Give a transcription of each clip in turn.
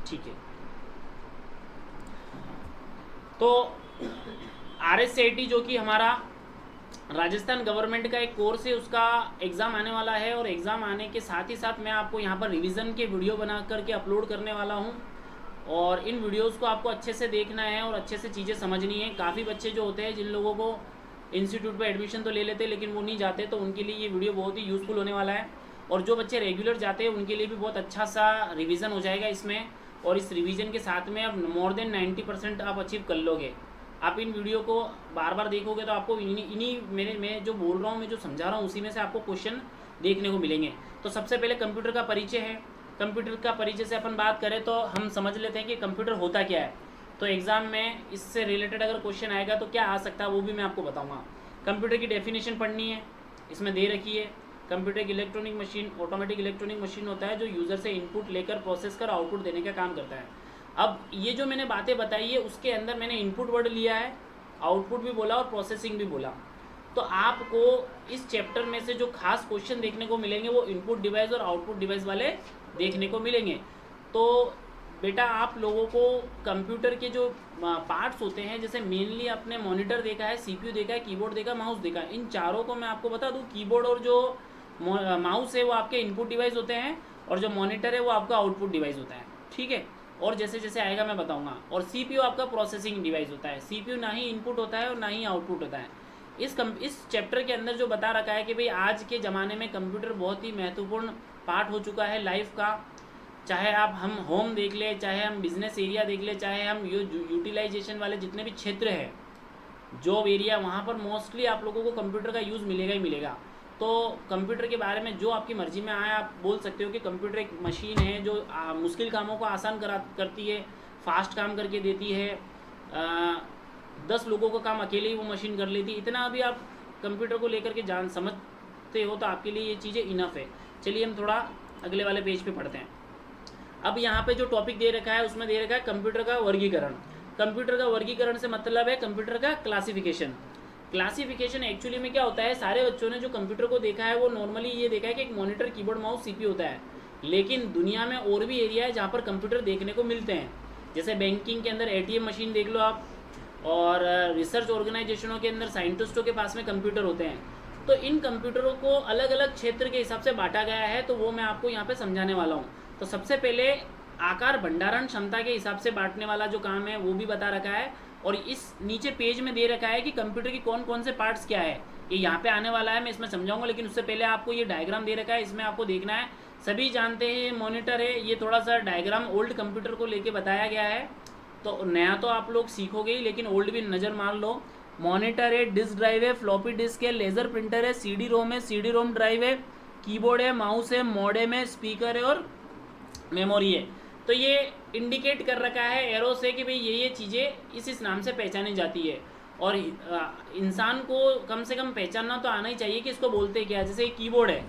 ठीक है। तो RSCIT जो कि हमारा राजस्थान गवर्नमेंट का एक कोर्स है, उसका एग्ज़ाम आने वाला है, और एग्ज़ाम आने के साथ ही साथ मैं आपको यहाँ पर रिवीजन के वीडियो बना करके अपलोड करने वाला हूँ, और इन वीडियोस को आपको अच्छे से देखना है और अच्छे से चीज़ें समझनी है। काफ़ी बच्चे जो होते हैं, जिन लोगों को इंस्टीट्यूट पर एडमिशन तो ले लेते हैं लेकिन वो नहीं जाते, तो उनके लिए ये वीडियो बहुत ही यूज़फुल होने वाला है। और जो बच्चे रेगुलर जाते हैं उनके लिए भी बहुत अच्छा सा रिवीजन हो जाएगा इसमें, और इस रिवीजन के साथ में अब मोर देन 90% आप अचीव कर लोगे। आप इन वीडियो को बार बार देखोगे तो आपको इन्हीं मेरे मैं जो बोल रहा हूँ, मैं जो समझा रहा हूँ, उसी में से आपको क्वेश्चन देखने को मिलेंगे। तो सबसे पहले कंप्यूटर का परिचय है। कंप्यूटर का परिचय से अपन बात करें तो हम समझ लेते हैं कि कंप्यूटर होता क्या है। तो एग्ज़ाम में इससे रिलेटेड अगर क्वेश्चन आएगा तो क्या आ सकता है वो भी मैं आपको बताऊँगा। कंप्यूटर की डेफिनेशन पढ़नी है, इसमें दे रखी है। कंप्यूटर एक electronic machine, automatic electronic machine होता है जो यूज़र से इनपुट लेकर प्रोसेस कर आउटपुट देने का काम करता है। अब ये जो मैंने बातें बताई है उसके अंदर मैंने इनपुट वर्ड लिया है, आउटपुट भी बोला और प्रोसेसिंग भी बोला। तो आपको इस चैप्टर में से जो खास क्वेश्चन देखने को मिलेंगे वो इनपुट डिवाइस और आउटपुट डिवाइस वाले देखने को मिलेंगे। तो बेटा आप लोगों को कंप्यूटर के जो पार्ट्स होते हैं, जैसे मेनली आपने मॉनिटर देखा है, CPU देखा है, कीबोर्ड देखा, माउस देखा है, इन चारों को मैं आपको बता दूं, कीबोर्ड और जो माउस है वो आपके इनपुट डिवाइस होते हैं, और जो मॉनिटर है वो आपका आउटपुट डिवाइस होता है। ठीक है, और जैसे जैसे आएगा मैं बताऊंगा। और CPU आपका प्रोसेसिंग डिवाइस होता है। CPU ना ही इनपुट होता है और ना ही आउटपुट होता है। इस चैप्टर के अंदर जो बता रखा है कि भाई आज के ज़माने में कंप्यूटर बहुत ही महत्वपूर्ण पार्ट हो चुका है लाइफ का। चाहे आप हम होम देख ले, चाहे हम बिजनेस एरिया देख ले, चाहे हम यूटिलाइजेशन वाले जितने भी क्षेत्र हैं, जॉब एरिया, वहाँ पर मोस्टली आप लोगों को कंप्यूटर का यूज़ मिलेगा ही मिलेगा। तो कंप्यूटर के बारे में जो आपकी मर्ज़ी में आए आप बोल सकते हो कि कंप्यूटर एक मशीन है जो मुश्किल कामों को आसान करती है, फास्ट काम करके देती है। 10 लोगों का काम अकेले ही वो मशीन कर लेती है। इतना अभी आप कंप्यूटर को लेकर के जान समझते हो तो आपके लिए ये चीज़ें इनफ है। चलिए हम थोड़ा अगले वाले पेज पे पढ़ते हैं। अब यहाँ पे जो टॉपिक दे रखा है उसमें दे रखा है कंप्यूटर का वर्गीकरण। कंप्यूटर का वर्गीकरण से मतलब है कंप्यूटर का क्लासिफिकेशन। क्लासिफिकेशन एक्चुअली में क्या होता है, सारे बच्चों ने जो कंप्यूटर को देखा है वो नॉर्मली ये देखा है कि एक मॉनिटर, कीबोर्ड, माउस, CPU होता है। लेकिन दुनिया में और भी एरिया है जहाँ पर कंप्यूटर देखने को मिलते हैं। जैसे बैंकिंग के अंदर ATM मशीन देख लो आप, और रिसर्च ऑर्गेनाइजेशनों के अंदर साइंटिस्टों के पास में कंप्यूटर होते हैं। तो इन कंप्यूटरों को अलग अलग क्षेत्र के हिसाब से बांटा गया है, तो वो मैं आपको यहाँ पे समझाने वाला हूँ। तो सबसे पहले आकार भंडारण क्षमता के हिसाब से बांटने वाला जो काम है वो भी बता रखा है, और इस नीचे पेज में दे रखा है कि कंप्यूटर की कौन कौन से पार्ट्स क्या है। ये यहाँ पे आने वाला है, मैं इसमें समझाऊंगा, लेकिन उससे पहले आपको ये डायग्राम दे रखा है, इसमें आपको देखना है। सभी जानते हैं ये मॉनिटर है, ये थोड़ा सा डायग्राम ओल्ड कंप्यूटर को लेके बताया गया है। तो नया तो आप लोग सीखोगे ही, लेकिन ओल्ड भी नज़र मार लो। मॉनिटर है, डिस्क ड्राइव है, फ्लॉपी डिस्क है, लेज़र प्रिंटर है, CD-ROM है, CD-ROM ड्राइव है, कीबोर्ड है, माउस है, मॉडेम है, स्पीकर है और मेमोरी है। तो ये इंडिकेट कर रखा है एरो से कि भाई ये चीज़ें इस नाम से पहचानी जाती है। और इंसान को कम से कम पहचानना तो आना ही चाहिए कि इसको बोलते क्या है। जैसे कीबोर्ड है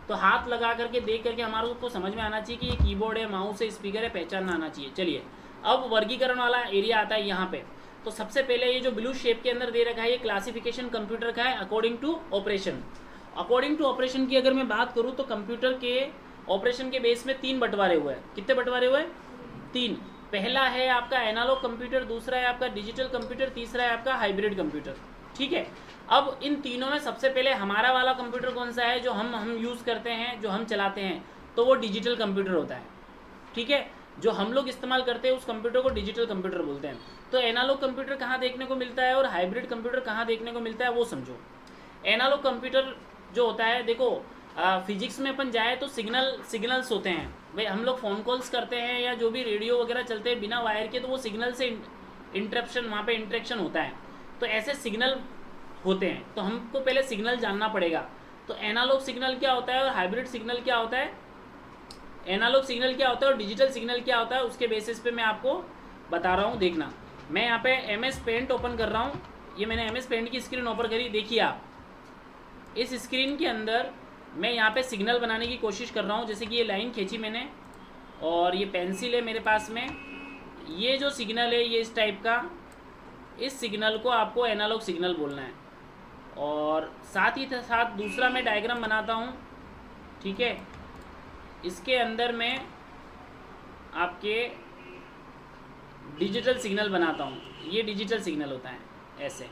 तो हाथ लगा करके देख करके हमारे को समझ में आना चाहिए कि ये कीबोर्ड है, माउस है, स्पीकर है, पहचानना आना चाहिए। चलिए अब वर्गीकरण वाला एरिया आता है यहाँ पे। तो सबसे पहले ये जो ब्लू शेप के अंदर दे रखा है ये क्लासिफिकेशन कंप्यूटर का है according to operation. According to operation की अगर मैं बात करूँ तो कंप्यूटर के ऑपरेशन के बेस में 3 बंटवारे हुए हैं। कितने बंटवारे हुए? 3। पहला है आपका एनालॉग कंप्यूटर, दूसरा है आपका डिजिटल कंप्यूटर, तीसरा है आपका हाइब्रिड कंप्यूटर। ठीक है, अब इन तीनों में सबसे पहले हमारा वाला कंप्यूटर कौन सा है जो हम यूज़ करते हैं, जो हम चलाते हैं, तो वो डिजिटल कंप्यूटर होता है। ठीक है, जो हम लोग इस्तेमाल करते हैं उस कंप्यूटर को डिजिटल कंप्यूटर बोलते हैं। तो एनालॉग कंप्यूटर कहाँ देखने को मिलता है और हाइब्रिड कंप्यूटर कहाँ देखने को मिलता है वो समझो। एनालॉग कंप्यूटर जो होता है, देखो फिजिक्स में अपन जाए तो सिग्नल्स होते हैं भाई। हम लोग फ़ोन कॉल्स करते हैं या जो भी रेडियो वगैरह चलते हैं बिना वायर के, तो वो सिग्नल से इंटरप्शन, वहाँ पे इंटरेक्शन होता है। तो ऐसे सिग्नल होते हैं, तो हमको पहले सिग्नल जानना पड़ेगा। तो एनालॉग सिग्नल क्या होता है और हाइब्रिड सिग्नल क्या होता है, एनालॉग सिग्नल क्या होता है और डिजिटल सिग्नल क्या होता है, उसके बेसिस पे मैं आपको बता रहा हूँ। देखना, मैं यहाँ पे MS पेंट ओपन कर रहा हूँ। ये मैंने MS पेंट की स्क्रीन ओपन करी। देखिए आप इस स्क्रीन के अंदर मैं यहाँ पे सिग्नल बनाने की कोशिश कर रहा हूँ। जैसे कि ये लाइन खींची मैंने और ये पेंसिल है मेरे पास में। ये जो सिग्नल है ये इस टाइप का, इस सिग्नल को आपको एनालॉग सिग्नल बोलना है। और साथ ही साथ दूसरा मैं डायग्राम बनाता हूँ। ठीक है, इसके अंदर में आपके डिजिटल सिग्नल बनाता हूँ, ये डिजिटल सिग्नल होता है ऐसे।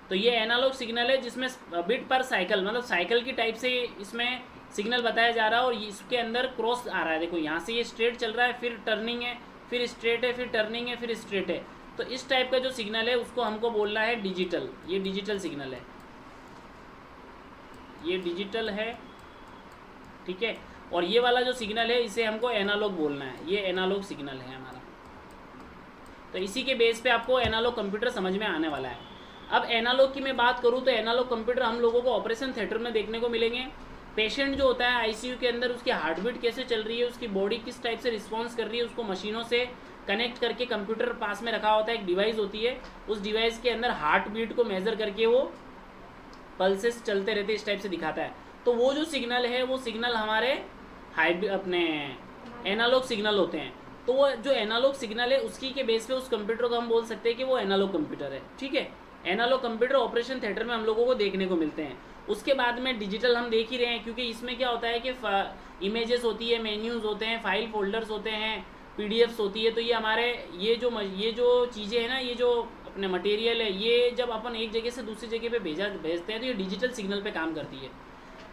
तो ये एनालॉग सिग्नल है जिसमें बिट पर साइकिल, मतलब साइकिल की टाइप से इसमें सिग्नल बताया जा रहा है, और इसके अंदर क्रॉस आ रहा है। देखो यहाँ से ये स्ट्रेट चल रहा है, फिर टर्निंग है, फिर स्ट्रेट है, फिर टर्निंग है, फिर स्ट्रेट है। तो इस टाइप का जो सिग्नल है उसको हमको बोलना है डिजिटल। ये डिजिटल सिग्नल है, ये डिजिटल है, ठीक है। और ये वाला जो सिग्नल है इसे हमको एनालॉग बोलना है, ये एनालॉग सिग्नल है हमारा। तो इसी के बेस पे आपको एनालॉग कंप्यूटर समझ में आने वाला है। अब एनालॉग की मैं बात करूँ तो एनालॉग कंप्यूटर हम लोगों को ऑपरेशन थिएटर में देखने को मिलेंगे। पेशेंट जो होता है आईसीयू के अंदर, उसकी हार्ट बीट कैसे चल रही है, उसकी बॉडी किस टाइप से रिस्पॉन्स कर रही है, उसको मशीनों से कनेक्ट करके कंप्यूटर पास में रखा होता है, एक डिवाइस होती है, उस डिवाइस के अंदर हार्ट बीट को मेजर करके वो पल्सेस चलते रहते इस टाइप से दिखाता है। तो वो जो सिग्नल है वो सिग्नल हमारे अपने एनालॉग सिग्नल होते हैं। तो वो जो एनालॉग सिग्नल है उसकी के बेस पे उस कंप्यूटर को हम बोल सकते हैं कि वो एनालॉग कंप्यूटर है, ठीक है। एनालॉग कंप्यूटर ऑपरेशन थिएटर में हम लोगों को देखने को मिलते हैं। उसके बाद में डिजिटल हम देख ही रहे हैं, क्योंकि इसमें क्या होता है कि इमेजेस होती है, मेन्यूज़ होते हैं, फाइल फोल्डर्स होते हैं, पीडीएफ्स होती है। तो ये हमारे ये जो चीज़ें हैं ना, ये जो अपने मटेरियल है, ये जब अपन एक जगह से दूसरी जगह पे भेजते हैं तो ये डिजिटल सिग्नल पे काम करती है।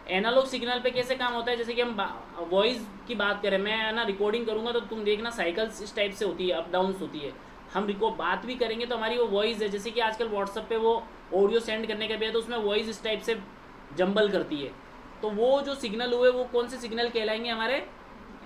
एनालॉग सिग्नल पे कैसे काम होता है, जैसे कि हम वॉइस की बात करें, मैं ना रिकॉर्डिंग करूँगा तो तुम देखना साइकिल्स इस टाइप से होती है, अप डाउन्स होती है। हम बात भी करेंगे तो हमारी वो वॉइस है, जैसे कि आजकल व्हाट्सएप पे वो ऑडियो सेंड करने के बाद तो उसमें वॉइस इस टाइप से जंबल करती है। तो वो जो सिग्नल हुए वो कौन से सिग्नल कहलाएंगे, हमारे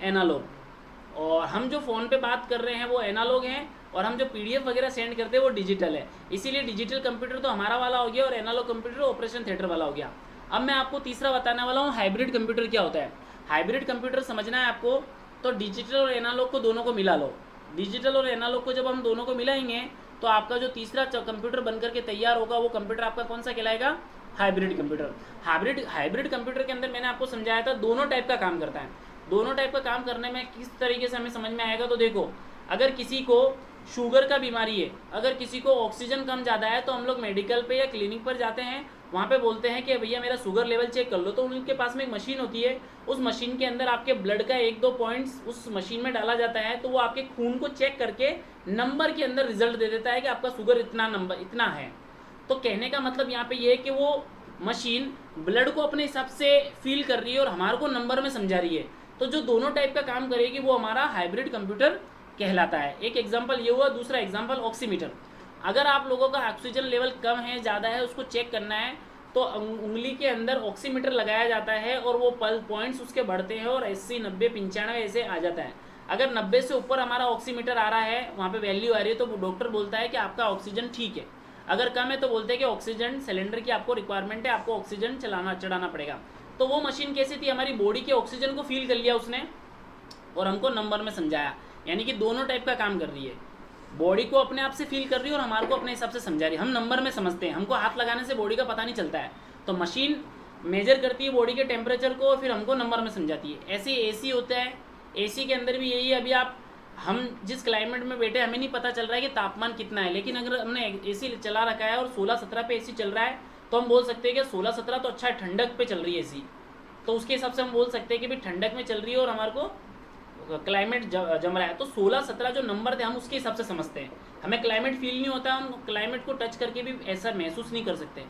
एनालॉग। और हम जो फ़ोन पे बात कर रहे हैं वो एनालॉग हैं, और हम जो पीडीएफ वगैरह सेंड करते हैं वो डिजिटल है। इसीलिए डिजिटल कंप्यूटर तो हमारा वाला हो गया और एनालॉग कंप्यूटर ऑपरेशन थिएटर वाला हो गया। अब मैं आपको तीसरा बताने वाला हूँ, हाइब्रिड कंप्यूटर क्या होता है। हाइब्रिड कंप्यूटर समझना है आपको, तो डिजिटल और एनालॉग को दोनों को मिला लो। डिजिटल और एनालॉग को जब हम दोनों को मिलाएंगे तो आपका जो तीसरा कंप्यूटर बनकर के तैयार होगा वो कंप्यूटर आपका कौन सा कहलाएगा, हाइब्रिड कंप्यूटर। हाइब्रिड कंप्यूटर के अंदर मैंने आपको समझाया था दोनों टाइप का काम करता है। दोनों टाइप का काम करने में किस तरीके से हमें समझ में आएगा, तो देखो, अगर किसी को शुगर का बीमारी है, अगर किसी को ऑक्सीजन कम ज़्यादा है, तो हम लोग मेडिकल पे या क्लिनिक पर जाते हैं, वहाँ पे बोलते हैं कि भैया मेरा शुगर लेवल चेक कर लो। तो उनके पास में एक मशीन होती है, उस मशीन के अंदर आपके ब्लड का 1-2 पॉइंट्स उस मशीन में डाला जाता है, तो वो आपके खून को चेक करके नंबर के अंदर रिजल्ट दे देता है कि आपका शुगर इतना है। तो कहने का मतलब यहाँ पे ये है कि वो मशीन ब्लड को अपने हिसाब से फील कर रही है और हमारे को नंबर में समझा रही है। तो जो दोनों टाइप का काम करेगी वो हमारा हाइब्रिड कंप्यूटर कहलाता है। एक एग्जाम्पल ये हुआ, दूसरा एग्जाम्पल ऑक्सीमीटर। अगर आप लोगों का ऑक्सीजन लेवल कम है, ज़्यादा है, उसको चेक करना है तो उंगली के अंदर ऑक्सीमीटर लगाया जाता है और वो पॉइंट्स उसके बढ़ते हैं और 80, 90, 95 ऐसे आ जाता है। अगर 90 से ऊपर हमारा ऑक्सीमीटर आ रहा है, वहाँ पे वैल्यू आ रही है, तो डॉक्टर बोलता है कि आपका ऑक्सीजन ठीक है। अगर कम है तो बोलते हैं कि ऑक्सीजन सिलेंडर की आपको रिक्वायरमेंट है, आपको ऑक्सीजन चढ़ाना पड़ेगा। तो वो मशीन कैसी थी, हमारी बॉडी के ऑक्सीजन को फील कर लिया उसने और हमको नंबर में समझाया। यानी कि दोनों टाइप का काम कर रही है, बॉडी को अपने आप से फील कर रही है और हमारे को अपने हिसाब से समझा रही है। हम नंबर में समझते हैं, हमको हाथ लगाने से बॉडी का पता नहीं चलता है, तो मशीन मेजर करती है बॉडी के टेम्परेचर को, फिर हमको नंबर में समझाती है। ऐसे एसी होता है, एसी के अंदर भी यही है। अभी हम जिस क्लाइमेट में बैठे हमें नहीं पता चल रहा है कि तापमान कितना है, लेकिन अगर हमने एसी चला रखा है और 16-17 पे एसी चल रहा है तो हम बोल सकते हैं कि 16-17 तो अच्छा ठंडक पे चल रही है एसी, तो उसके हिसाब से हम बोल सकते हैं कि भाई ठंडक में चल रही है और हमारे को क्लाइमेट जम रहा है। तो 16-17 जो नंबर थे हम उसके हिसाब से समझते हैं। हमें क्लाइमेट फील नहीं होता, हम क्लाइमेट को टच करके भी ऐसा महसूस नहीं कर सकते।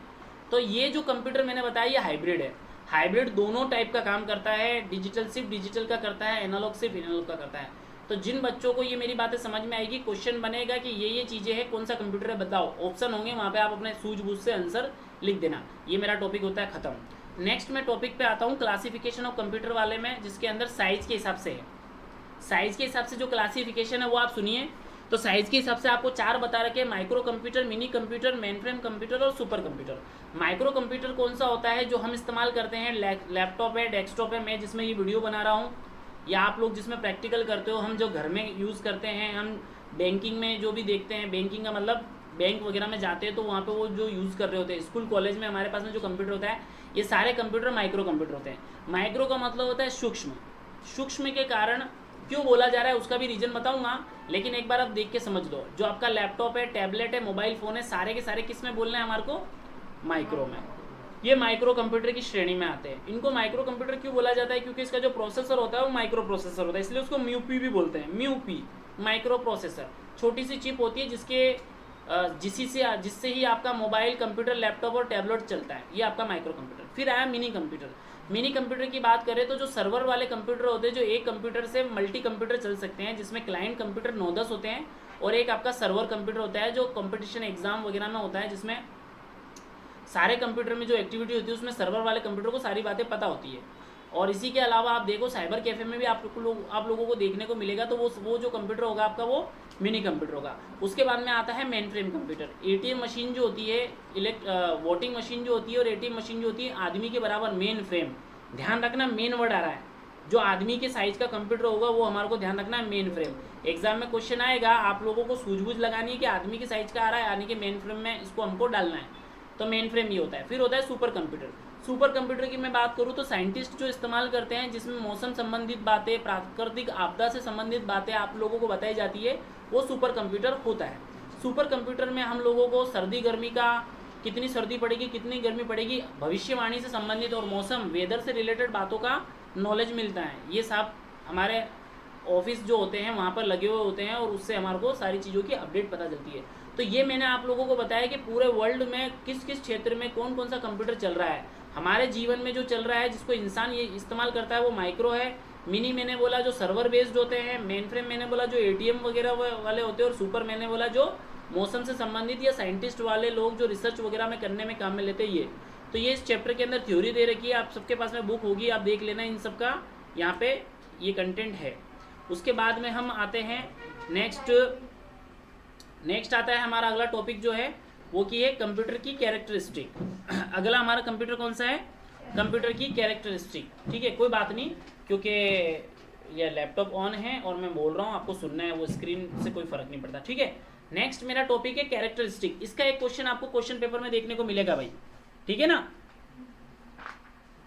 तो ये जो कंप्यूटर मैंने बताया ये हाइब्रिड है। हाइब्रिड दोनों टाइप का काम करता है, डिजिटल सिर्फ डिजिटल का करता है, एनालॉग सिर्फ एनालॉग का करता है। तो जिन बच्चों को ये मेरी बातें समझ में आएगी, क्वेश्चन बनेगा कि ये चीज़ें हैं, कौन सा कंप्यूटर है बताओ, ऑप्शन होंगे, वहाँ पे आप अपने सूझबूझ से आंसर लिख देना। ये मेरा टॉपिक होता है ख़त्म। नेक्स्ट मैं टॉपिक पे आता हूँ क्लासिफिकेशन ऑफ कंप्यूटर वाले में, जिसके अंदर साइज़ के हिसाब से है। साइज़ के हिसाब से जो क्लासिफिकेशन है वो आप सुनिए। तो साइज़ के हिसाब से आपको 4 बता रखे हैं, micro computer, mini computer, mainframe computer और सुपर कंप्यूटर। माइक्रो कंप्यूटर कौन सा होता है, जो हम इस्तेमाल करते हैं, लैपटॉप है, डेस्कटॉप है, मैं जिसमें ये वीडियो बना रहा हूँ, या आप लोग जिसमें प्रैक्टिकल करते हो, हम जो घर में यूज़ करते हैं, हम बैंकिंग में जो भी देखते हैं, बैंकिंग का मतलब बैंक वगैरह में जाते हैं तो वहाँ पे वो जो यूज़ कर रहे होते हैं, स्कूल कॉलेज में हमारे पास में जो कंप्यूटर होता है, ये सारे कंप्यूटर माइक्रो कंप्यूटर होते हैं। माइक्रो का मतलब होता है सूक्ष्म। सूक्ष्म के कारण क्यों बोला जा रहा है उसका भी रीज़न बताऊंगा, लेकिन एक बार आप देख के समझ लो। जो आपका लैपटॉप है, टैबलेट है, मोबाइल फ़ोन है, सारे के सारे किस में बोलना है हमारे को, माइक्रो में। ये माइक्रो कंप्यूटर की श्रेणी में आते हैं। इनको माइक्रो कंप्यूटर क्यों बोला जाता है? क्योंकि इसका जो प्रोसेसर होता है वो माइक्रो प्रोसेसर होता है, इसलिए उसको म्यूपी भी बोलते हैं। म्यूपी माइक्रो प्रोसेसर, छोटी सी चिप होती है जिससे ही आपका मोबाइल, कंप्यूटर, लैपटॉप और टैबलेट चलता है। ये आपका माइक्रो कंप्यूटर। फिर आया मिनी कंप्यूटर। मिनी कंप्यूटर की बात करें तो जो सर्वर वाले कंप्यूटर होते हैं, जो एक कंप्यूटर से मल्टी कंप्यूटर चल सकते हैं, जिसमें क्लाइंट कंप्यूटर 9-10 होते हैं और एक आपका सर्वर कंप्यूटर होता है जो कंपटीशन एग्जाम वगैरह में होता है, जिसमें सारे कंप्यूटर में जो एक्टिविटी होती है उसमें सर्वर वाले कंप्यूटर को सारी बातें पता होती है। और इसी के अलावा आप देखो साइबर कैफ़े में भी आप लोगों को देखने को मिलेगा, तो वो जो कंप्यूटर होगा आपका वो मिनी कंप्यूटर होगा। उसके बाद में आता है main frame computer. ATM machine जो होती है, वोटिंग मशीन जो होती है और एटीएम मशीन जो होती है आदमी के बराबर मेन फ्रेम। ध्यान रखना मेन वर्ड आ रहा है, जो आदमी के साइज का कंप्यूटर होगा वो हमारे को ध्यान रखना है मेन फ्रेम। एग्जाम में क्वेश्चन आएगा, आप लोगों को सूझबूझ लगानी है कि आदमी के साइज का आ रहा है यानी कि मेन फ्रेम में इसको हमको डालना है, तो मेन फ्रेम ये होता है। फिर होता है सुपर कंप्यूटर। सुपर कंप्यूटर की मैं बात करूँ तो साइंटिस्ट जो इस्तेमाल करते हैं, जिसमें मौसम संबंधित बातें, प्राकृतिक आपदा से संबंधित बातें आप लोगों को बताई जाती है, वो सुपर कंप्यूटर होता है। सुपर कंप्यूटर में हम लोगों को सर्दी गर्मी का, कितनी सर्दी पड़ेगी कितनी गर्मी पड़ेगी, भविष्यवाणी से संबंधित और मौसम वेदर से रिलेटेड बातों का नॉलेज मिलता है। ये सब हमारे ऑफिस जो होते हैं वहाँ पर लगे हुए होते हैं और उससे हमारे को सारी चीज़ों की अपडेट पता चलती है। तो ये मैंने आप लोगों को बताया कि पूरे वर्ल्ड में किस किस क्षेत्र में कौन कौन सा कंप्यूटर चल रहा है। हमारे जीवन में जो चल रहा है, जिसको इंसान ये इस्तेमाल करता है, वो माइक्रो है। मिनी मैंने बोला जो सर्वर बेस्ड होते हैं, मेन फ्रेम मैंने बोला जो एटीएम वगैरह वाले होते हैं, और सुपर मैंने बोला जो मौसम से संबंधित या साइंटिस्ट वाले लोग जो रिसर्च वगैरह में करने में काम में लेते हैं। ये तो ये इस चैप्टर के अंदर थ्योरी दे रखी है, आप सबके पास में बुक होगी, आप देख लेना इन सब का यहाँ पे ये कंटेंट है। उसके बाद में हम आते हैं नेक्स्ट आता है हमारा अगला टॉपिक जो है वो की है कंप्यूटर की कैरेक्टरिस्टिक। अगला हमारा कंप्यूटर कौन सा है? कंप्यूटर की कैरेक्टरिस्टिक। ठीक है, कोई बात नहीं, क्योंकि ये लैपटॉप ऑन है और मैं बोल रहा हूँ, आपको सुनना है, वो स्क्रीन से कोई फर्क नहीं पड़ता। ठीक है, नेक्स्ट मेरा टॉपिक है कैरेक्टरिस्टिक। इसका एक क्वेश्चन आपको क्वेश्चन पेपर में देखने को मिलेगा भाई, ठीक है ना।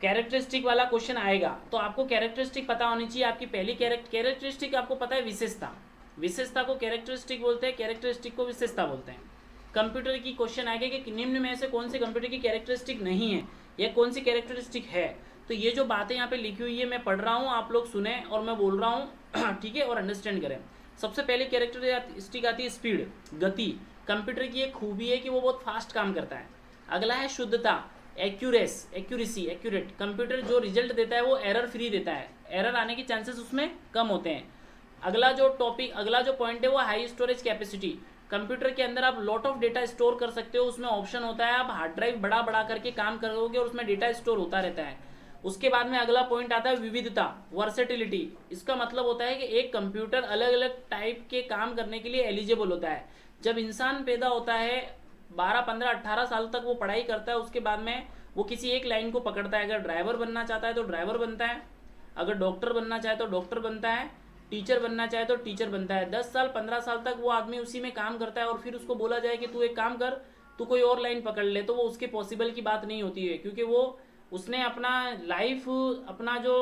कैरेक्टरिस्टिक वाला क्वेश्चन आएगा तो आपको कैरेक्टरिस्टिक पता होनी चाहिए। आपकी पहली कैरेक्टरिस्टिक आपको पता है विशेषता। विशेषता को कैरेक्टरिस्टिक बोलते हैं, कैरेक्टरिस्टिक को विशेषता बोलते हैं। कंप्यूटर की क्वेश्चन आएगा कि निम्न में से कौन से कंप्यूटर की कैरेक्टरिस्टिक नहीं है या कौन सी कैरेक्टरिस्टिक है। तो ये जो बातें यहाँ पे लिखी हुई है मैं पढ़ रहा हूँ, आप लोग सुने और मैं बोल रहा हूँ, ठीक है, और अंडरस्टैंड करें। सबसे पहले कैरेक्टरिस्टिक आती है स्पीड, गति। कंप्यूटर की एक खूबी है कि वो बहुत फास्ट काम करता है। अगला है शुद्धता, एक्यूरेसी, एक्यूरेट। कंप्यूटर जो रिजल्ट देता है वो एरर फ्री देता है, एरर आने के चांसेस उसमें कम होते हैं। अगला जो पॉइंट है वो हाई स्टोरेज कैपेसिटी। कंप्यूटर के अंदर आप लॉट ऑफ डेटा स्टोर कर सकते हो, उसमें ऑप्शन होता है आप हार्ड ड्राइव बड़ा करके काम करोगे और उसमें डेटा स्टोर होता रहता है। उसके बाद में अगला पॉइंट आता है विविधता, वर्सेटिलिटी। इसका मतलब होता है कि एक कंप्यूटर अलग अलग टाइप के काम करने के लिए एलिजिबल होता है। जब इंसान पैदा होता है 12, 15, 18 साल तक वो पढ़ाई करता है, उसके बाद में वो किसी एक लाइन को पकड़ता है। अगर ड्राइवर बनना चाहता है तो ड्राइवर बनता है, अगर डॉक्टर बनना चाहे तो डॉक्टर बनता है, टीचर बनना चाहे तो टीचर बनता है। 10 साल 15 साल तक वो आदमी उसी में काम करता है और फिर उसको बोला जाए कि तू एक काम कर, तू कोई और लाइन पकड़ ले, तो वो उसके पॉसिबल की बात नहीं होती है, क्योंकि वो उसने अपना लाइफ, अपना जो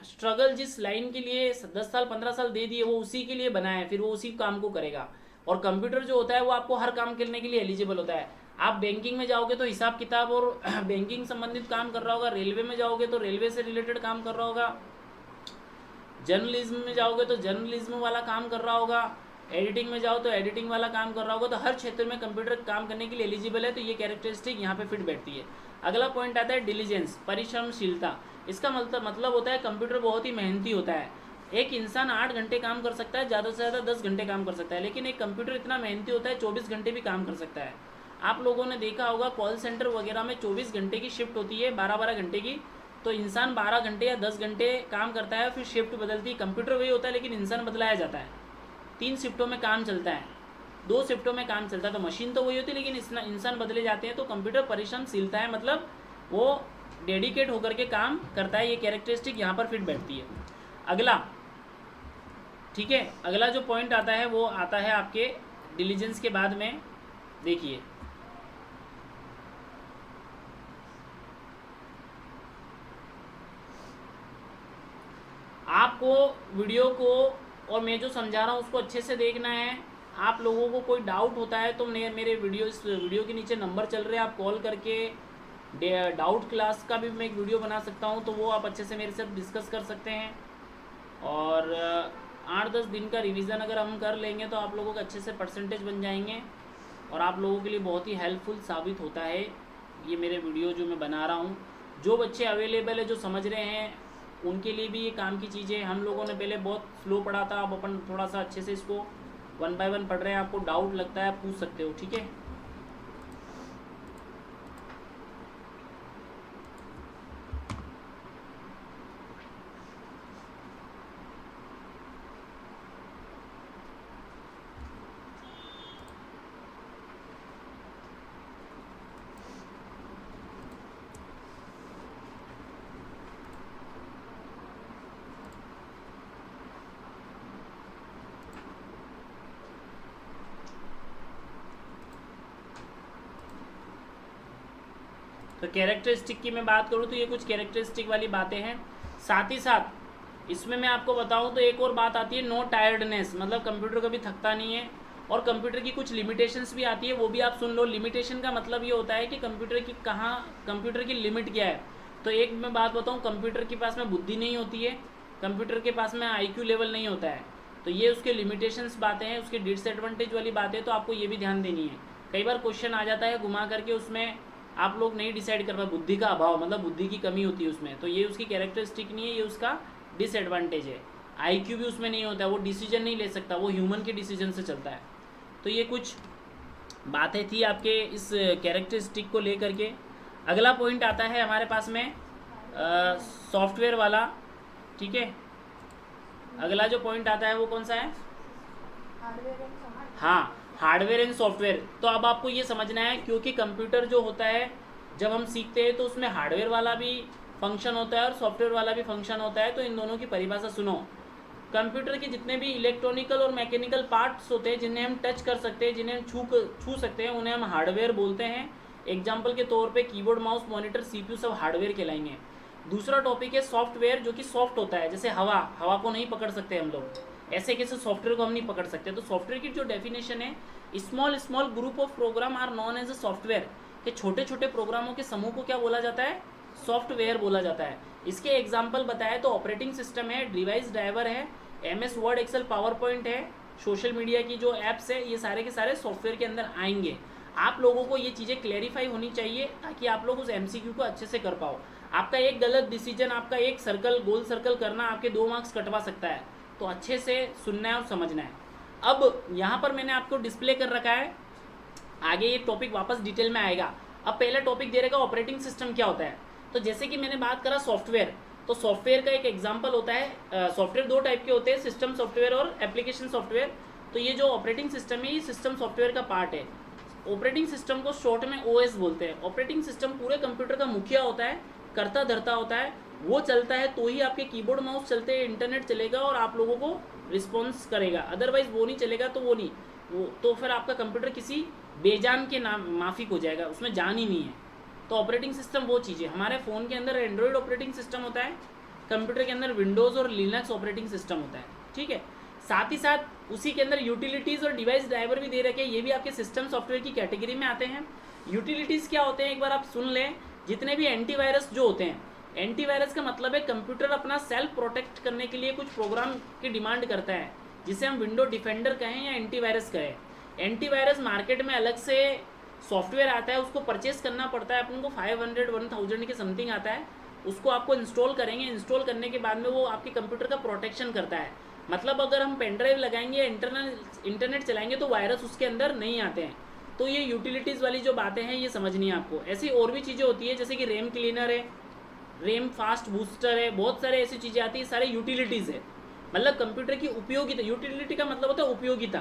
स्ट्रगल जिस लाइन के लिए 10 साल 15 साल दे दिए वो उसी के लिए बना है, फिर वो उसी काम को करेगा। और कंप्यूटर जो होता है वो आपको हर काम करने के लिए एलिजिबल होता है। आप बैंकिंग में जाओगे तो हिसाब किताब और बैंकिंग संबंधित काम कर रहा होगा, रेलवे में जाओगे तो रेलवे से रिलेटेड काम कर रहा होगा, जर्नलिज्म में जाओगे तो जर्नलिज्म वाला काम कर रहा होगा, एडिटिंग में जाओ तो एडिटिंग वाला काम कर रहा होगा। तो हर क्षेत्र में कंप्यूटर काम करने के लिए एलिजिबल है, तो ये कैरेक्टरिस्टिक यहाँ पे फिट बैठती है। अगला पॉइंट आता है डिलीजेंस, परिश्रमशीलता। इसका मतलब होता है कंप्यूटर बहुत ही मेहनती होता है। एक इंसान 8 घंटे काम कर सकता है, ज़्यादा से ज़्यादा 10 घंटे काम कर सकता है, लेकिन एक कंप्यूटर इतना मेहनती होता है 24 घंटे भी काम कर सकता है। आप लोगों ने देखा होगा कॉल सेंटर वगैरह में 24 घंटे की शिफ्ट होती है, 12-12 घंटे की। तो इंसान 12 घंटे या 10 घंटे काम करता है, फिर शिफ्ट बदलती है। कंप्यूटर वही होता है लेकिन इंसान बदलाया जाता है। 3 शिफ्टों में काम चलता है, 2 शिफ्टों में काम चलता है। तो मशीन तो वही होती है लेकिन इंसान बदले जाते हैं। तो कंप्यूटर परिश्रमशीलता है, मतलब वो डेडिकेट होकर के काम करता है। ये कैरेक्टरिस्टिक यहाँ पर फिट बैठती है। अगला, ठीक है, अगला जो पॉइंट आता है वो आता है आपके डिलीजेंस के बाद में। देखिए आपको वीडियो को और मैं जो समझा रहा हूँ उसको अच्छे से देखना है, आप लोगों को कोई डाउट होता है तो मेरे इस वीडियो के नीचे नंबर चल रहे हैं, आप कॉल करके डाउट क्लास का भी मैं एक वीडियो बना सकता हूँ, तो वो आप अच्छे से मेरे साथ डिस्कस कर सकते हैं। और 8-10 दिन का रिवीजन अगर हम कर लेंगे तो आप लोगों के अच्छे से परसेंटेज बन जाएंगे और आप लोगों के लिए बहुत ही हेल्पफुल साबित होता है ये मेरे वीडियो जो मैं बना रहा हूँ। जो बच्चे अवेलेबल है, जो समझ रहे हैं, उनके लिए भी ये काम की चीज़ें। हम लोगों ने पहले बहुत स्लो पढ़ा था, अब अपन थोड़ा सा अच्छे से इसको 1 बाय 1 पढ़ रहे हैं। आपको डाउट लगता है आप पूछ सकते हो, ठीक है। तो कैरेक्टरिस्टिक की मैं बात करूँ तो ये कुछ कैरेक्टरिस्टिक वाली बातें हैं। साथ ही साथ इसमें मैं आपको बताऊं तो एक और बात आती है, नो टायर्डनेस, मतलब कंप्यूटर कभी थकता नहीं है। और कंप्यूटर की कुछ लिमिटेशंस भी आती है, वो भी आप सुन लो। लिमिटेशन का मतलब ये होता है कि कंप्यूटर की लिमिट क्या है। तो एक मैं बात बताऊँ, कंप्यूटर के पास में बुद्धि नहीं होती है, कंप्यूटर के पास में IQ लेवल नहीं होता है। तो ये उसके लिमिटेशंस बातें हैं, उसके डिसएडवांटेज वाली बातें, तो आपको ये भी ध्यान देनी है। कई बार क्वेश्चन आ जाता है घुमा करके, उसमें आप लोग नहीं डिसाइड कर पाए, बुद्धि का अभाव, मतलब बुद्धि की कमी होती है उसमें। तो ये उसकी कैरेक्टरिस्टिक नहीं है, ये उसका डिसएडवांटेज है। IQ भी उसमें नहीं होता है, वो डिसीजन नहीं ले सकता, वो ह्यूमन के डिसीजन से चलता है। तो ये कुछ बातें थी आपके इस कैरेक्टरिस्टिक को लेकर के। अगला पॉइंट आता है हमारे पास में सॉफ्टवेयर वाला, ठीक है। अगला जो पॉइंट आता है वो कौन सा है? हाँ, हार्डवेयर एंड सॉफ्टवेयर। तो अब आपको ये समझना है, क्योंकि कंप्यूटर जो होता है जब हम सीखते हैं तो उसमें हार्डवेयर वाला भी फंक्शन होता है और सॉफ्टवेयर वाला भी फंक्शन होता है। तो इन दोनों की परिभाषा सुनो। कंप्यूटर के जितने भी इलेक्ट्रॉनिकल और मैकेनिकल पार्ट्स होते हैं, जिन्हें हम टच कर सकते हैं, जिन्हें हम छू सकते हैं, उन्हें हम हार्डवेयर बोलते हैं। एग्जाम्पल के तौर पर कीबोर्ड, माउस, मॉनिटर, CPU सब हार्डवेयर कहलाएंगे। दूसरा टॉपिक है सॉफ्टवेयर, जो कि सॉफ्ट होता है। जैसे हवा को नहीं पकड़ सकते हम लोग, ऐसे कैसे सॉफ्टवेयर को हम नहीं पकड़ सकते। तो सॉफ्टवेयर की जो डेफिनेशन है, small group of program are known as a software, के छोटे छोटे प्रोग्रामों के समूह को क्या बोला जाता है? सॉफ्टवेयर बोला जाता है। इसके एग्जाम्पल बताए तो ऑपरेटिंग सिस्टम है, डिवाइस ड्राइवर है, MS Word, Excel, PowerPoint है, सोशल मीडिया की जो ऐप्स है, ये सारे के सारे सॉफ्टवेयर के अंदर आएंगे। आप लोगों को ये चीज़ें क्लेरिफाई होनी चाहिए ताकि आप लोग उस MCQ को अच्छे से कर पाओ। आपका एक गलत डिसीजन, आपका एक गोल सर्कल करना आपके 2 मार्क्स कटवा सकता है। तो अच्छे से सुनना है और समझना है। अब यहाँ पर मैंने आपको डिस्प्ले कर रखा है, आगे ये टॉपिक वापस डिटेल में आएगा। अब पहला टॉपिक दे रखा ऑपरेटिंग सिस्टम क्या होता है। तो जैसे कि मैंने बात करा सॉफ्टवेयर, तो सॉफ्टवेयर का एक एग्जांपल होता है। सॉफ्टवेयर 2 टाइप के होते हैं, सिस्टम सॉफ्टवेयर और एप्लीकेशन सॉफ्टवेयर। तो ये जो ऑपरेटिंग सिस्टम है, ये सिस्टम सॉफ्टवेयर का पार्ट है। ऑपरेटिंग सिस्टम को शॉर्ट में OS बोलते हैं। ऑपरेटिंग सिस्टम पूरे कंप्यूटर का मुखिया होता है, करता धरता होता है। वो चलता है तो ही आपके कीबोर्ड माउस चलते हैं, इंटरनेट चलेगा और आप लोगों को रिस्पॉन्स करेगा। अदरवाइज वो नहीं चलेगा तो वो नहीं, वो तो फिर आपका कंप्यूटर किसी बेजान के नाम माफिक हो जाएगा, उसमें जान ही नहीं है। तो ऑपरेटिंग सिस्टम वो चीज़ है। हमारे फ़ोन के अंदर एंड्रॉयड ऑपरेटिंग सिस्टम होता है, कंप्यूटर के अंदर विंडोज़ और लिनक्स ऑपरेटिंग सिस्टम होता है, ठीक है। साथ ही साथ उसी के अंदर यूटिलिटीज़ और डिवाइस ड्राइवर भी दे रखे हैं, ये भी आपके सिस्टम सॉफ्टवेयर की कैटेगरी में आते हैं। यूटिलिटीज़ क्या होते हैं एक बार आप सुन लें। जितने भी एंटीवायरस जो होते हैं, एंटीवायरस का मतलब है कंप्यूटर अपना सेल्फ प्रोटेक्ट करने के लिए कुछ प्रोग्राम की डिमांड करता है, जिसे हम विंडो डिफेंडर कहें या एंटीवायरस कहें। एंटीवायरस मार्केट में अलग से सॉफ्टवेयर आता है, उसको परचेस करना पड़ता है अपन को, 500-1000 के समथिंग आता है। उसको आपको इंस्टॉल करेंगे, इंस्टॉल करने के बाद में वो आपके कंप्यूटर का प्रोटेक्शन करता है। मतलब अगर हम पेन ड्राइव लगाएंगे या इंटरनेट चलाएंगे तो वायरस उसके अंदर नहीं आते हैं। तो ये यूटिलिटीज़ वाली जो बातें हैं ये समझनी है आपको। ऐसी और भी चीज़ें होती है, जैसे कि रैम क्लीनर है, रैम फास्ट बूस्टर है, बहुत सारे ऐसी चीज़ें आती है, सारे यूटिलिटीज़ है। मतलब कंप्यूटर की उपयोगिता, यूटिलिटी का मतलब होता है उपयोगिता।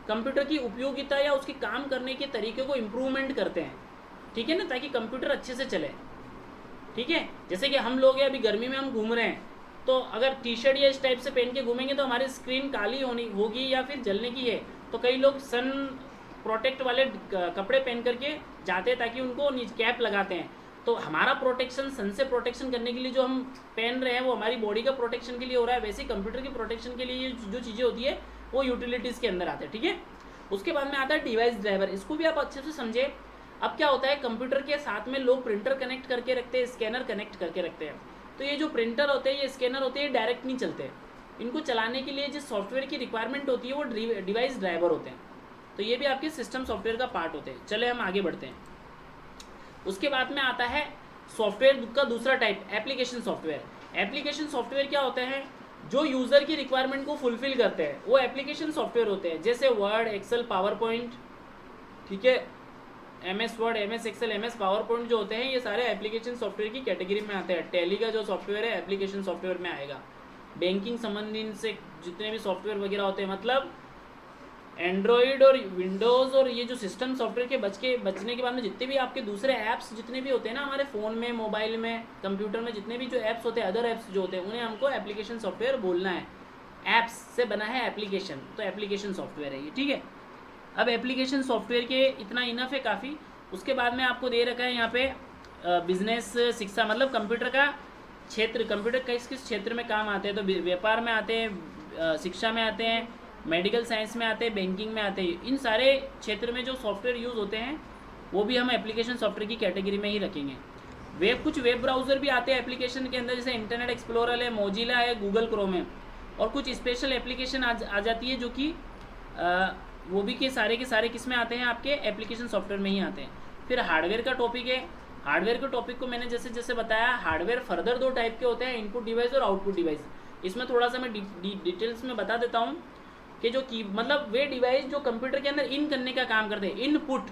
कंप्यूटर की उपयोगिता या उसके काम करने के तरीके को इम्प्रूवमेंट करते हैं, ठीक है ना, ताकि कंप्यूटर अच्छे से चले, ठीक है। जैसे कि हम लोग अभी गर्मी में हम घूम रहे हैं, तो अगर टी-शर्ट या इस टाइप से पहन के घूमेंगे तो हमारी स्क्रीन काली होगी या फिर जलने की है। तो कई लोग सन प्रोटेक्ट वाले कपड़े पहन करके जाते हैं ताकि उनको कैप लगाते हैं। तो हमारा प्रोटेक्शन, सन से प्रोटेक्शन करने के लिए जो हम पहन रहे हैं वो हमारी बॉडी का प्रोटेक्शन के लिए हो रहा है। वैसे ही कंप्यूटर की प्रोटेक्शन के लिए जो चीज़ें होती है वो यूटिलिटीज़ के अंदर आते हैं, ठीक है। उसके बाद में आता है डिवाइस ड्राइवर, इसको भी आप अच्छे से समझे। अब क्या होता है, कंप्यूटर के साथ में लोग प्रिंटर कनेक्ट करके रखते हैं, स्कैनर कनेक्ट करके रखते हैं। तो ये जो प्रिंटर होते हैं, ये स्कैनर होते हैं, डायरेक्ट नहीं चलते। इनको चलाने के लिए जिस सॉफ्टवेयर की रिक्वायरमेंट होती है वो डिवाइस ड्राइवर होते हैं। तो ये भी आपके सिस्टम सॉफ्टवेयर का पार्ट होते हैं। चले हम आगे बढ़ते हैं। उसके बाद में आता है सॉफ्टवेयर का दूसरा type, application software. Application software क्या होते हैं, जो यूज़र की रिक्वायरमेंट को फुलफिल करते हैं, वो एप्लीकेशन सॉफ्टवेयर होते हैं। जैसे वर्ड, एक्सेल, पावर पॉइंट, ठीक है, MS Word, MS Excel, MS PowerPoint जो होते हैं, ये सारे एप्लीकेशन सॉफ्टवेयर की कैटेगरी में आते हैं। टैली का जो सॉफ्टवेयर है एप्लीकेशन सॉफ्टवेयर में आएगा। बैंकिंग संबंधित से जितने भी सॉफ्टवेयर वगैरह होते हैं, मतलब एंड्रॉयड और विंडोज़ और ये जो सिस्टम सॉफ्टवेयर के बचने के बाद में जितने भी आपके दूसरे ऐप्स जितने भी होते हैं ना हमारे फ़ोन में, मोबाइल में, कंप्यूटर में, जितने भी जो ऐप्स होते हैं, अदर ऐप्स जो होते हैं, उन्हें हमको एप्लीकेशन सॉफ्टवेयर बोलना है। ऐप्स से बना है एप्लीकेशन, तो एप्लीकेशन सॉफ्टवेयर है ये, ठीक है। अब एप्लीकेशन सॉफ्टवेयर के इतना इनफ है काफ़ी। उसके बाद में आपको दे रखा है यहाँ पे बिजनेस शिक्षा, मतलब कंप्यूटर का क्षेत्र, कंप्यूटर किस किस क्षेत्र में काम आते हैं। तो व्यापार में आते हैं, शिक्षा में आते हैं, मेडिकल साइंस में आते हैं, बैंकिंग में आते हैं। इन सारे क्षेत्र में जो सॉफ्टवेयर यूज़ होते हैं वो भी हम एप्लीकेशन सॉफ्टवेयर की कैटेगरी में ही रखेंगे। कुछ वेब ब्राउज़र भी आते हैं एप्लीकेशन के अंदर, जैसे इंटरनेट एक्सप्लोरर है, मोजिला है, गूगल क्रोम है, और कुछ स्पेशल एप्लीकेशन आ जाती है जो कि वो भी के सारे किस में आते हैं, आपके एप्लीकेशन सॉफ्टवेयर में ही आते हैं। फिर हार्डवेयर का टॉपिक है। हार्डवेयर के टॉपिक को मैंने जैसे जैसे बताया, हार्डवेयर फर्दर दो टाइप के होते हैं, इनपुट डिवाइस और आउटपुट डिवाइस। इसमें थोड़ा सा मैं डिटेल्स में बता देता हूँ कि जो की मतलब वे डिवाइस जो कंप्यूटर के अंदर इन करने का काम करते हैं, इनपुट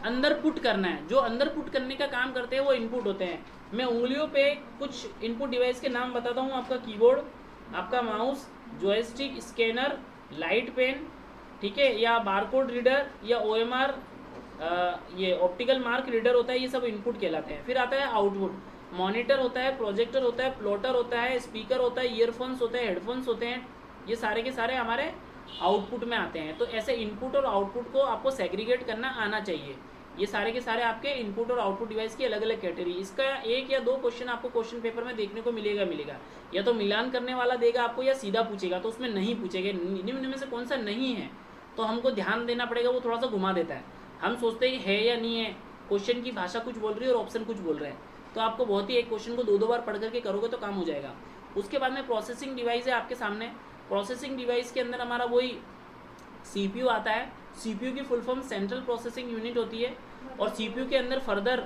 अंदर पुट करना है, जो अंदर पुट करने का काम करते हैं वो इनपुट होते हैं। मैं उंगलियों पे कुछ इनपुट डिवाइस के नाम बताता हूँ, आपका कीबोर्ड, आपका mouse, joystick, scanner, light pen, ठीक है, या बारकोड रीडर, या OMR, ये ऑप्टिकल मार्क रीडर होता है, ये सब इनपुट कहलाते हैं। फिर आता है आउटपुट, मॉनिटर होता है, प्रोजेक्टर होता है, प्लॉटर होता है, स्पीकर होता है, ईयरफोन्स होते हैं, हेडफोन्स होते हैं, ये सारे के सारे हमारे आउटपुट में आते हैं। तो ऐसे इनपुट और आउटपुट को आपको सेग्रीगेट करना आना चाहिए। ये सारे के सारे आपके इनपुट और आउटपुट डिवाइस की अलग अलग कैटेगरी। इसका 1 या 2 क्वेश्चन आपको क्वेश्चन पेपर में देखने को मिलेगा, या तो मिलान करने वाला देगा आपको या सीधा पूछेगा। तो उसमें नहीं पूछेगा, निम्न में से कौन सा नहीं है, तो हमको ध्यान देना पड़ेगा, वो थोड़ा सा घुमा देता है। हम सोचते हैं है या नहीं है, क्वेश्चन की भाषा कुछ बोल रही है और ऑप्शन कुछ बोल रहे हैं। तो आपको बहुत ही एक क्वेश्चन को 2 बार पढ़ करके करोगे तो काम हो जाएगा। उसके बाद में प्रोसेसिंग डिवाइस है आपके सामने। प्रोसेसिंग डिवाइस के अंदर हमारा वही CPU आता है। CPU की full form central processing unit होती है, और CPU के अंदर फर्दर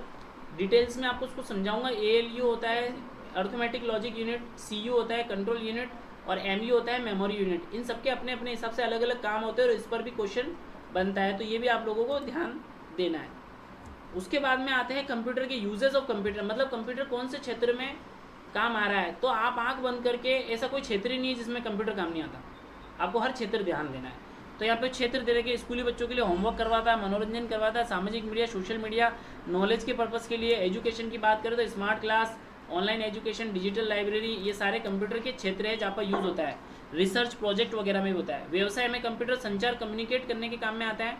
डिटेल्स में आपको उसको समझाऊंगा। ALU होता है अर्थमेटिक लॉजिक यूनिट, CU होता है कंट्रोल यूनिट, और MU होता है मेमोरी यूनिट। इन सबके अपने अपने हिसाब से अलग अलग काम होते हैं और इस पर भी क्वेश्चन बनता है, तो ये भी आप लोगों को ध्यान देना है। उसके बाद में आते हैं कंप्यूटर के यूजेस ऑफ कंप्यूटर, मतलब कंप्यूटर कौन से क्षेत्र में काम आ रहा है। तो आप आंख बंद करके, ऐसा कोई क्षेत्र ही नहीं है जिसमें कंप्यूटर काम नहीं आता, आपको हर क्षेत्र ध्यान देना है। तो यहाँ पे क्षेत्र दे रखे, स्कूली बच्चों के लिए होमवर्क करवाता है, मनोरंजन करवाता है, सामाजिक मीडिया, सोशल मीडिया, नॉलेज के पर्पज़ के लिए, एजुकेशन की बात करें तो smart class, online education, digital library, ये सारे कंप्यूटर के क्षेत्र है जहाँ पर यूज़ होता है। रिसर्च प्रोजेक्ट वगैरह में भी होता है। व्यवसाय में कंप्यूटर संचार, कम्युनिकेट करने के काम में आता है,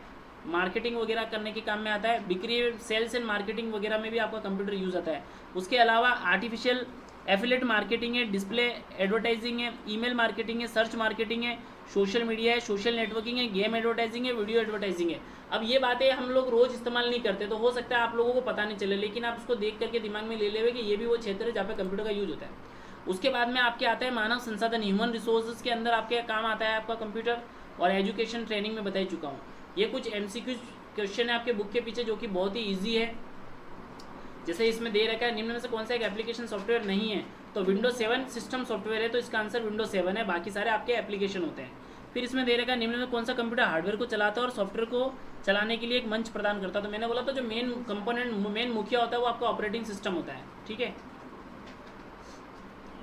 मार्केटिंग वगैरह करने के काम में आता है, बिक्री, सेल्स एंड मार्केटिंग वगैरह में भी आपका कंप्यूटर यूज़ आता है। उसके अलावा आर्टिफिशियल एफिलेट मार्केटिंग है, डिस्प्ले एडवर्टाइजिंग है, ईमेल मार्केटिंग है, सर्च मार्केटिंग है, सोशल मीडिया है, सोशल नेटवर्किंग है, गेम एडवर्टाइजिंग है, वीडियो एडवर्टाइजिंग है। अब ये बातें हम लोग रोज़ इस्तेमाल नहीं करते, तो हो सकता है आप लोगों को पता नहीं चले, लेकिन आप उसको देख करके दिमाग में ले लेवे कि ये भी वो क्षेत्र है जहाँ पे कंप्यूटर का यूज होता है। उसके बाद में आपके आता है मानव संसाधन, ह्यूमन रिसोर्सेज के अंदर आपके काम आता है आपका कंप्यूटर, और एजुकेशन ट्रेनिंग में बता चुका हूँ। ये कुछ MCQ क्वेश्चन है आपके बुक के पीछे जो कि बहुत ही ईजी है। जैसे इसमें दे रखा है निम्न में से कौन सा एक एप्लीकेशन सॉफ्टवेयर नहीं है, तो विंडोज 7 सिस्टम सॉफ्टवेयर है, तो इसका आंसर विंडोज 7 है, बाकी सारे आपके एप्लीकेशन होते हैं। फिर इसमें दे रखा है निम्न में कौन सा कंप्यूटर हार्डवेयर को चलाता है और सॉफ्टवेयर को चलाने के लिए एक मंच प्रदान करता है। तो मैंने बोला था जो मेन कंपोनेंट, मेन मुखिया होता है वो आपका ऑपरेटिंग सिस्टम होता है, ठीक है।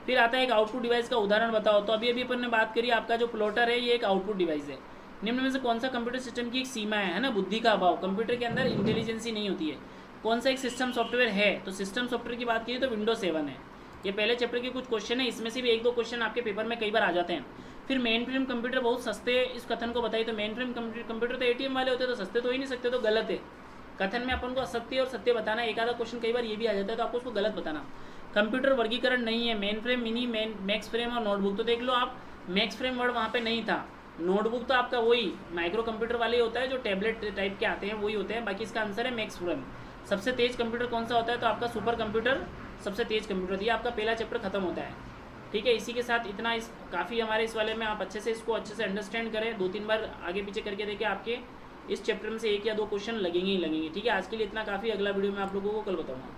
फिर आता है एक आउटपुट डिवाइस का उदाहरण बताओ। तो अभी अपन ने बात करी, आपका जो प्लॉटर है ये एक आउटपुट डिवाइस है। निम्न में से कौन सा कंप्यूटर सिस्टम की एक सीमा है ना, बुद्धि का अभाव, कंप्यूटर के अंदर इंटेलिजेंसी नहीं होती है। कौन सा एक सिस्टम सॉफ्टवेयर है, तो सिस्टम सॉफ्टवेयर की बात की तो विंडोज 7 है। ये पहले चैप्टर के कुछ क्वेश्चन है, इसमें से भी 1-2 क्वेश्चन आपके पेपर में कई बार आ जाते हैं। फिर मेन फ्रेम कंप्यूटर बहुत सस्ते, इस कथन को बताइए। तो मेन फ्रेम कंप्यूटर तो ATM वाले होते हैं, तो सस्ते तो ही नहीं सकते, तो गलत है। कथन में अपन को असत्य और सत्य बताना, एक आधा क्वेश्चन कई बार ये भी आ जाता है, तो आपको उसको गलत बताना। कंप्यूटर वर्गीकरण नहीं है, main frame, mini, max frame और नोटबुक। तो देख लो आप, मैक्स फ्रेम वर्ड वहाँ पे नहीं था, नोटबुक तो आपका वही माइक्रो कंप्यूटर वाले ही होता है, जो टैबलेट टाइप के आते हैं वही होते हैं। बाकी इसका आंसर है मैक्स फ्रम। सबसे तेज कंप्यूटर कौन सा होता है, तो आपका सुपर कंप्यूटर सबसे तेज कंप्यूटर। ये आपका पहला चैप्टर खत्म होता है। ठीक है, इसी के साथ इतना इस काफ़ी हमारे इस वाले में आप अच्छे से इसको अच्छे से अंडरस्टैंड करें, 2-3 बार आगे पीछे करके देखें, आपके इस चैप्टर में से 1 या 2 क्वेश्चन लगेंगे ही लगेंगे। ठीक है, आज के लिए इतना काफ़ी। अगला वीडियो में आप लोगों को कल बताऊँगा।